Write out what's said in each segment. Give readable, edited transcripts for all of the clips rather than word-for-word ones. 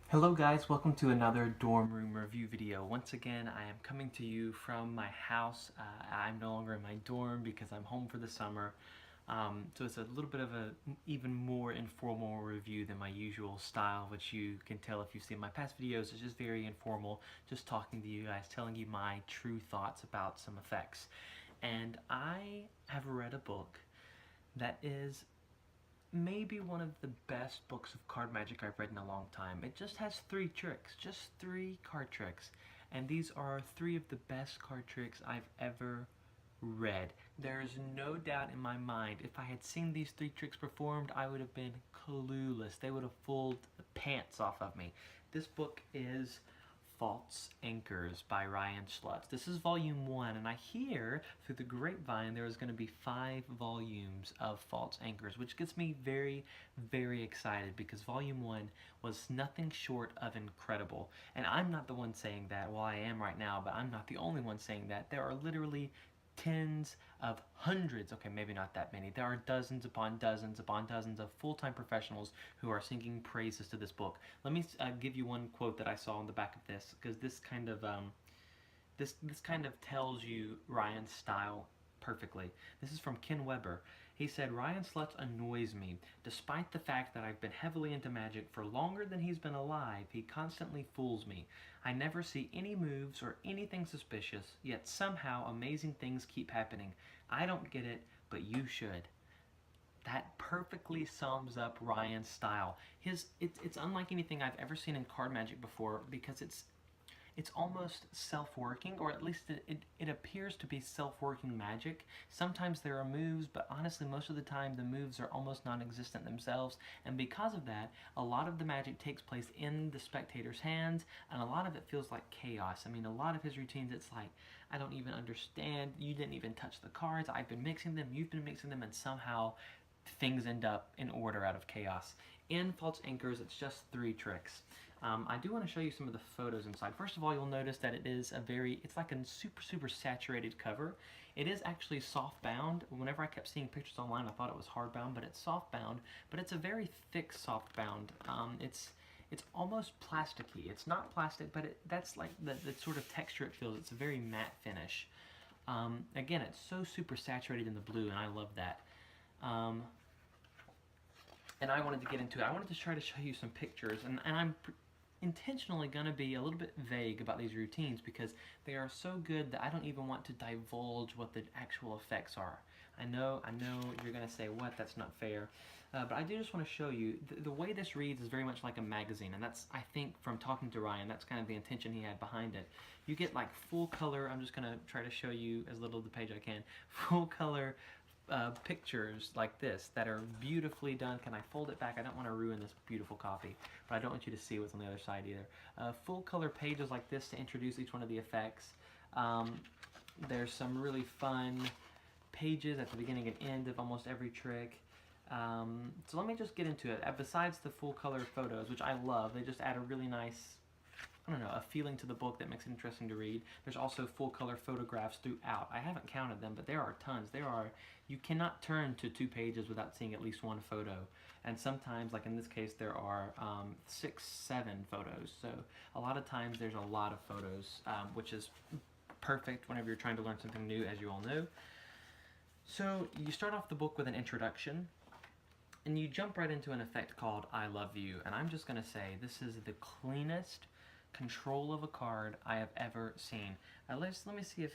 Hello guys, welcome to another dorm room review video. Once again, I am coming to you from my house. I'm no longer in my dorm because I'm home for the summer. So it's a little bit of a even more informal review than my usual style, which you can tell if you've seen my past videos. It's just very informal, just talking to you guys, telling you my true thoughts about some effects. And I have read a book that is maybe one of the best books of card magic I've read in a long time. It just has 3 tricks, just 3 card tricks. And these are 3 of the best card tricks I've ever read. There is no doubt in my mind, if I had seen these 3 tricks performed, I would have been clueless. They would have fooled the pants off of me. This book is False Anchors by Ryan Schlutz. This is volume 1, and I hear through the grapevine there is going to be 5 volumes of False Anchors, which gets me very, very excited because volume 1 was nothing short of incredible. And I'm not the one saying that, well, I am right now, but I'm not the only one saying that. There are literally tens of hundreds, okay, maybe not that many. There are dozens upon dozens upon dozens of full-time professionals who are singing praises to this book. Let me give you one quote that I saw on the back of this, because this kind of tells you Ryan's style perfectly. This is from Ken Weber. He said, "Ryan Schlutz annoys me. Despite the fact that I've been heavily into magic for longer than he's been alive, he constantly fools me. I never see any moves or anything suspicious, yet somehow amazing things keep happening. I don't get it, but you should." That perfectly sums up Ryan's style. It's unlike anything I've ever seen in card magic before because it's almost self-working, or at least it appears to be self-working magic. Sometimes there are moves, but honestly most of the time the moves are almost non-existent themselves, and because of that, a lot of the magic takes place in the spectator's hands, and a lot of it feels like chaos. I mean, a lot of his routines, it's like, I don't even understand, you didn't even touch the cards, I've been mixing them, you've been mixing them, and somehow things end up in order out of chaos. In False Anchors, it's just 3 tricks. I do want to show you some of the photos inside. First of all, you'll notice that it's like a super saturated cover. It is actually soft bound. Whenever I kept seeing pictures online, I thought it was hard bound, but it's soft bound. But it's a very thick soft bound. It's almost plasticky. It's not plastic, but that's like the sort of texture it feels. It's a very matte finish. Again, it's so super saturated in the blue, and I love that. And I wanted to get into it. I wanted to try to show you some pictures, and I'm intentionally going to be a little bit vague about these routines because they are so good that I don't even want to divulge what the actual effects are. I know you're going to say, what, that's not fair. But I do just want to show you, the way this reads is very much like a magazine, and that's, I think, from talking to Ryan, that's kind of the intention he had behind it. You get like full color, I'm just going to try to show you as little of the page I can, full color pictures like this that are beautifully done. Can I fold it back? I don't want to ruin this beautiful copy, but I don't want you to see what's on the other side either. Full color pages like this to introduce each one of the effects. There's some really fun pages at the beginning and end of almost every trick. So let me just get into it. Besides the full color photos, which I love, they just add a really nice, I don't know, a feeling to the book that makes it interesting to read. There's also full color photographs throughout. I haven't counted them, but there are tons. You cannot turn to 2 pages without seeing at least 1 photo. And sometimes, like in this case, there are 6, 7 photos. So a lot of times there's a lot of photos, which is perfect whenever you're trying to learn something new, as you all know. So you start off the book with an introduction, and you jump right into an effect called I Love You. And I'm just going to say, this is the cleanest control of a card I have ever seen. Let me see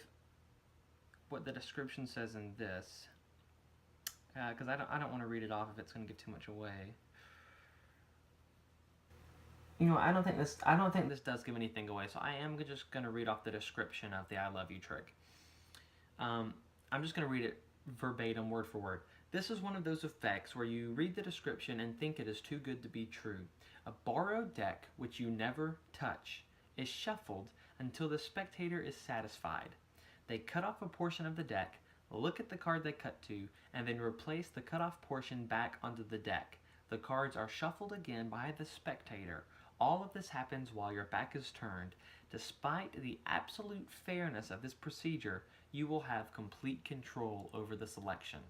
what the description says in this, because I don't want to read it off if it's going to give too much away. You know, I don't think this does give anything away, so I am just going to read off the description of the I Love You trick. I'm just going to read it verbatim, word for word. This is one of those effects where you read the description and think it is too good to be true. A borrowed deck, which you never touch, is shuffled until the spectator is satisfied. They cut off a portion of the deck, look at the card they cut to, and then replace the cut off portion back onto the deck. The cards are shuffled again by the spectator. All of this happens while your back is turned. Despite the absolute fairness of this procedure, you will have complete control over the selection.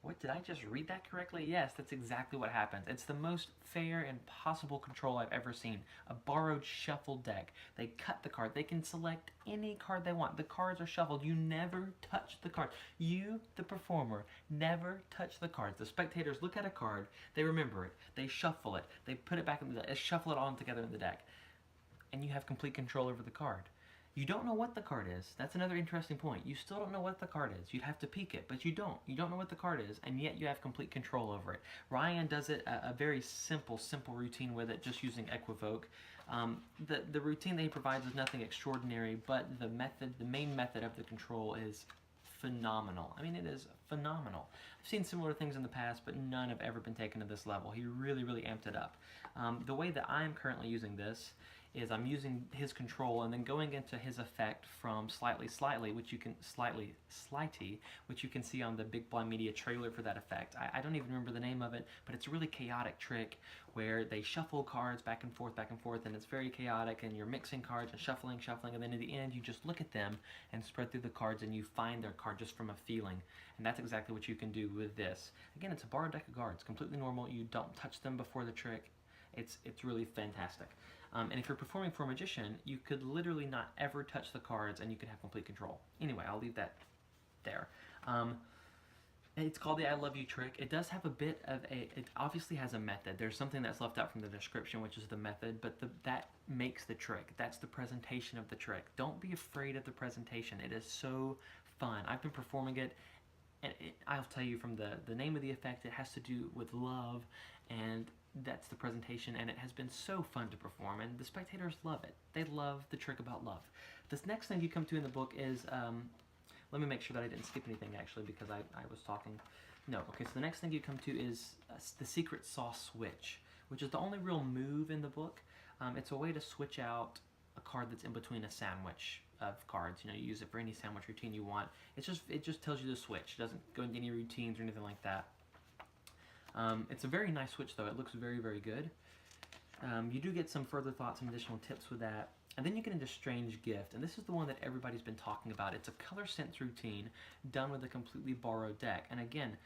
What, did I just read that correctly? Yes, that's exactly what happens. It's the most fair and possible control I've ever seen. A borrowed shuffled deck. They cut the card. They can select any card they want. The cards are shuffled. You never touch the card. You, the performer, never touch the cards. The spectators look at a card, they remember it, they shuffle it, they put it back in the deck, shuffle it all together in the deck, and you have complete control over the card. You don't know what the card is. That's another interesting point. You still don't know what the card is. You'd have to peek it, but you don't. You don't know what the card is, and yet you have complete control over it. Ryan does it a very simple routine with it, just using Equivoke. The routine that he provides is nothing extraordinary, but the main method of the control is phenomenal. I mean, it is phenomenal. I've seen similar things in the past, but none have ever been taken to this level. He really, really amped it up. The way that I'm currently using this is I'm using his control and then going into his effect from slightly, which you can which you can see on the Big Blind Media trailer for that effect. I don't even remember the name of it, but it's a really chaotic trick where they shuffle cards back and forth, and it's very chaotic, and you're mixing cards and shuffling, and then in the end you just look at them and spread through the cards and you find their card just from a feeling. And that's exactly what you can do with this. Again, it's a borrowed deck of cards, completely normal. You don't touch them before the trick. It's really fantastic. And if you're performing for a magician, you could literally not ever touch the cards and you could have complete control. Anyway, I'll leave that there. It's called the I Love You trick. It does have a bit of it obviously has a method. There's something that's left out from the description, which is the method, but that makes the trick. That's the presentation of the trick. Don't be afraid of the presentation. It is so fun. I've been performing it, and I'll tell you from the name of the effect, it has to do with love, and that's the presentation, and it has been so fun to perform, and the spectators love it. They love the trick about love. This next thing you come to in the book is, let me make sure that I didn't skip anything actually, because I was talking. No, okay, so the next thing you come to is the secret sauce switch, which is the only real move in the book. It's a way to switch out a card that's in between a sandwich of cards. You know, you use it for any sandwich routine you want. It just tells you to switch. It doesn't go into any routines or anything like that. It's a very nice switch though. It looks very, very good. You do get some further thoughts and additional tips with that. And then you get into Strange Gift, and this is the one that everybody's been talking about. It's a color sense routine done with a completely borrowed deck. And again,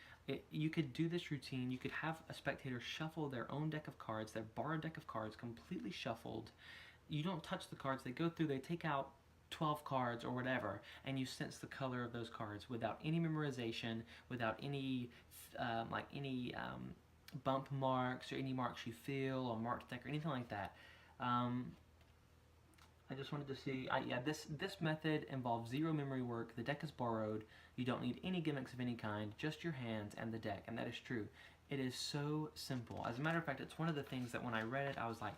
you could do this routine, you could have a spectator shuffle their own deck of cards, their borrowed deck of cards, completely shuffled. You don't touch the cards, they go through, they take out 12 cards or whatever, and you sense the color of those cards without any memorization, without any bump marks or any marks you feel or marked deck or anything like that. I just wanted to see, yeah, this method involves zero memory work. The deck is borrowed. You don't need any gimmicks of any kind, just your hands and the deck, and that is true. It is so simple. As a matter of fact, it's one of the things that when I read it, I was like,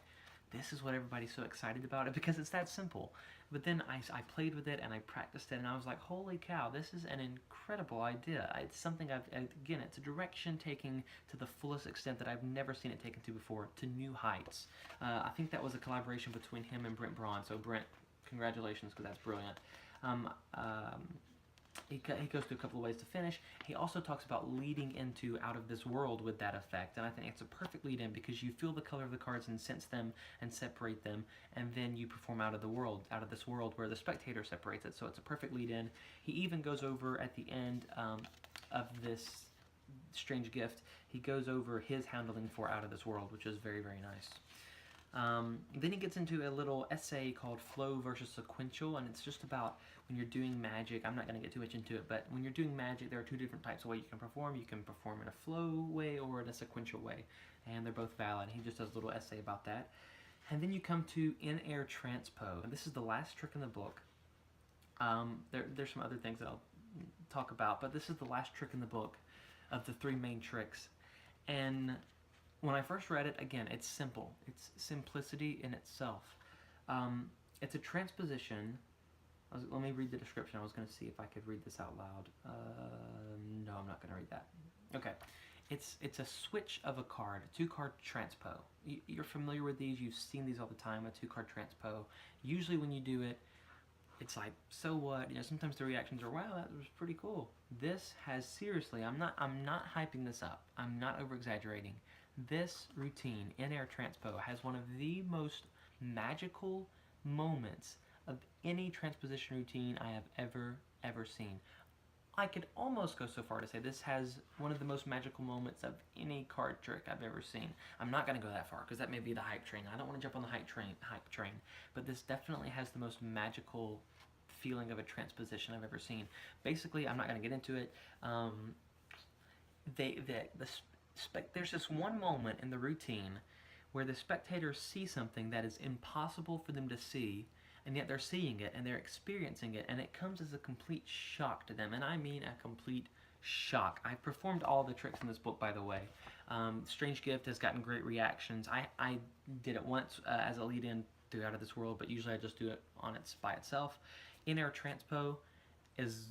this is what everybody's so excited about it, because it's that simple. But then I played with it and I practiced it, and I was like, holy cow, this is an incredible idea. It's something again, it's a direction taking to the fullest extent that I've never seen it taken to before, to new heights. I think that was a collaboration between him and Brent Braun, so Brent, congratulations, because that's brilliant. He goes through a couple of ways to finish. He also talks about leading into Out of This World with that effect, and I think it's a perfect lead in because you feel the color of the cards and sense them and separate them, and then you perform Out of This World, where the spectator separates it. So it's a perfect lead in. He even goes over at the end of this Strange Gift, he goes over his handling for Out of This World, which is very, very nice. Then he gets into a little essay called Flow versus Sequential, and it's just about when you're doing magic. I'm not going to get too much into it, but when you're doing magic, there are two different types of way you can perform. You can perform in a flow way or in a sequential way, and they're both valid. He just does a little essay about that. And then you come to In-Air Transpo, and this is the last trick in the book. There's some other things that I'll talk about, but this is the last trick in the book of the three main tricks. And when I first read it, again, it's simple. It's simplicity in itself. It's a transposition. Let me read the description. I was going to see if I could read this out loud. No, I'm not going to read that. Okay. It's a switch of a card, a two-card transpo. You're familiar with these. You've seen these all the time, a two-card transpo. Usually when you do it, it's like, so what? You know, sometimes the reactions are, wow, that was pretty cool. This has, seriously, I'm not hyping this up. I'm not over-exaggerating. This routine, In-Air Transpo, has one of the most magical moments of any transposition routine I have ever seen. I could almost go so far to say this has one of the most magical moments of any card trick I've ever seen. I'm not going to go that far because that may be the hype train. I don't want to jump on the hype train, but this definitely has the most magical feeling of a transposition I've ever seen. Basically, I'm not going to get into it. There's this one moment in the routine where the spectators see something that is impossible for them to see, and yet they're seeing it and they're experiencing it, and it comes as a complete shock to them, and I mean a complete shock. I performed all the tricks in this book, by the way. Strange Gift has gotten great reactions. I did it once as a lead-in to Out of This World, but usually I just do it by itself. In-air transpo is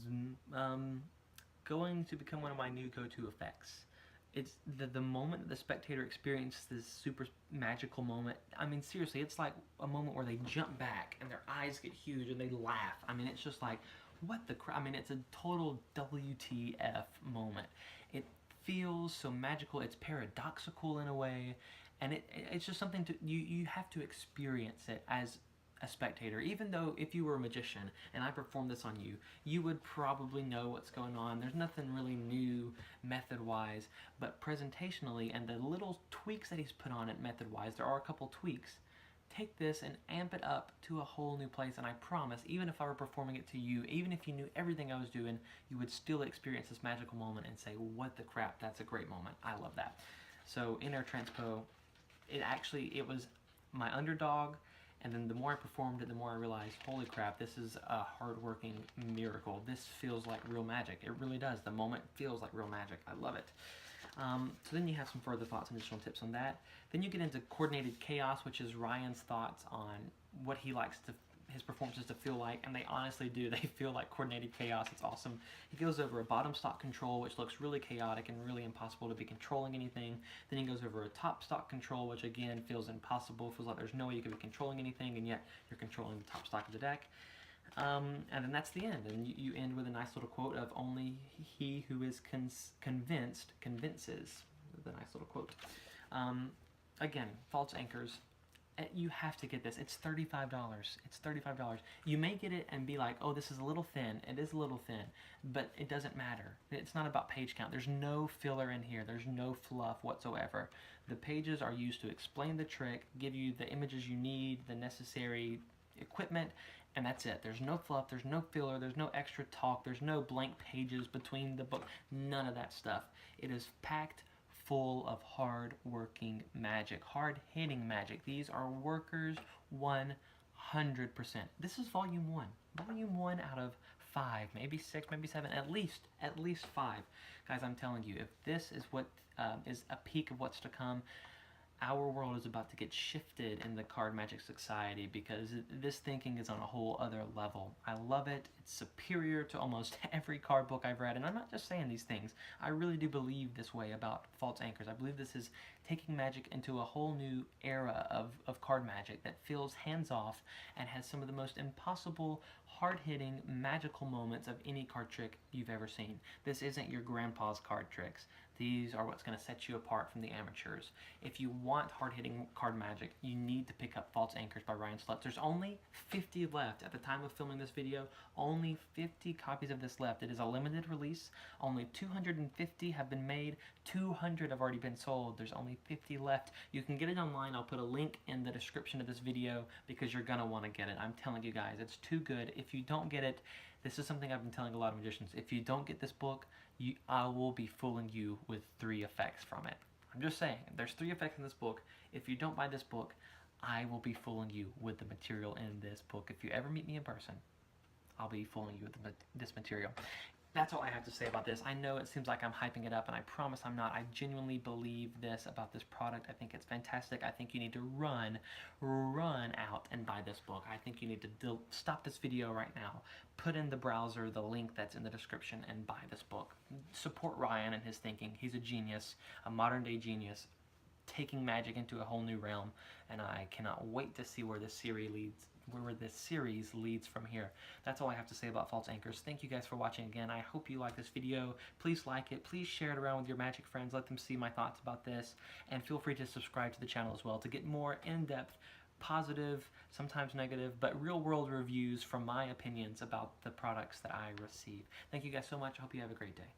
going to become one of my new go-to effects. It's the moment that the spectator experiences this super magical moment. I mean, seriously, it's like a moment where they jump back and their eyes get huge and they laugh. I mean, it's just like, what the crap? I mean, it's a total WTF moment. It feels so magical. It's paradoxical in a way, and it's just something you have to experience it as a spectator. Even though if you were a magician and I performed this on you, you would probably know what's going on. There's nothing really new method-wise, but presentationally and the little tweaks that he's put on it method-wise, there are a couple tweaks. Take this and amp it up to a whole new place, and I promise, even if I were performing it to you, even if you knew everything I was doing, you would still experience this magical moment and say, what the crap, that's a great moment. I love that. So in-air transpo, it was my underdog. And then the more I performed it, the more I realized, holy crap, this is a hard-working miracle. This feels like real magic. It really does. The moment feels like real magic. I love it. So then you have some further thoughts and additional tips on that. Then you get into Coordinated Chaos, which is Ryan's thoughts on what he likes his performances to feel like, and they honestly do. They feel like coordinated chaos. It's awesome. He goes over a bottom stock control, which looks really chaotic and really impossible to be controlling anything. Then he goes over a top stock control, which again feels impossible. Feels like there's no way you could be controlling anything, and yet you're controlling the top stock of the deck. And then that's the end, and you end with a nice little quote of "Only he who is convinced convinces." The nice little quote. Again, false anchors. You have to get this. It's $35. It's $35. You may get it and be like, oh, this is a little thin. It is a little thin, but it doesn't matter. It's not about page count. There's no filler in here. There's no fluff whatsoever. The pages are used to explain the trick, give you the images you need, the necessary equipment, and that's it. There's no fluff. There's no filler. There's no extra talk. There's no blank pages between the book. None of that stuff. It is packed full of hard-working magic, hard-hitting magic. These are workers 100%. This is volume 1. Volume 1 out of 5, maybe 6, maybe 7, at least 5. Guys, I'm telling you, if this is what is a peak of what's to come, our world is about to get shifted in the card magic society, because this thinking is on a whole other level. I love it. It's superior to almost every card book I've read, and I'm not just saying these things. I really do believe this way about false anchors. I believe this is taking magic into a whole new era of card magic that feels hands-off and has some of the most impossible, hard-hitting, magical moments of any card trick you've ever seen. This isn't your grandpa's card tricks. These are what's going to set you apart from the amateurs. If you want hard-hitting card magic, you need to pick up False Anchors by Ryan Schlutz. There's only 50 left at the time of filming this video. Only 50 copies of this left. It is a limited release. Only 250 have been made. 200 have already been sold. There's only 50 left. You can get it online. I'll put a link in the description of this video because you're going to want to get it. I'm telling you guys, it's too good. If you don't get it, this is something I've been telling a lot of magicians. If you don't get this book, I will be fooling you with 3 effects from it. I'm just saying, there's 3 effects in this book. If you don't buy this book, I will be fooling you with the material in this book. If you ever meet me in person, I'll be fooling you with this material. That's all I have to say about this. I know it seems like I'm hyping it up, and I promise I'm not. I genuinely believe this about this product. I think it's fantastic. I think you need to run out and buy this book. I think you need to stop this video right now, put in the browser the link that's in the description, and buy this book. Support Ryan and his thinking. He's a genius, a modern-day genius, taking magic into a whole new realm, and I cannot wait to see where this series leads from here. That's all I have to say about False Anchors. Thank you guys for watching again. I hope you like this video. Please like it. Please share it around with your magic friends. Let them see my thoughts about this. And feel free to subscribe to the channel as well to get more in-depth positive, sometimes negative, but real world reviews from my opinions about the products that I receive. Thank you guys so much. I hope you have a great day.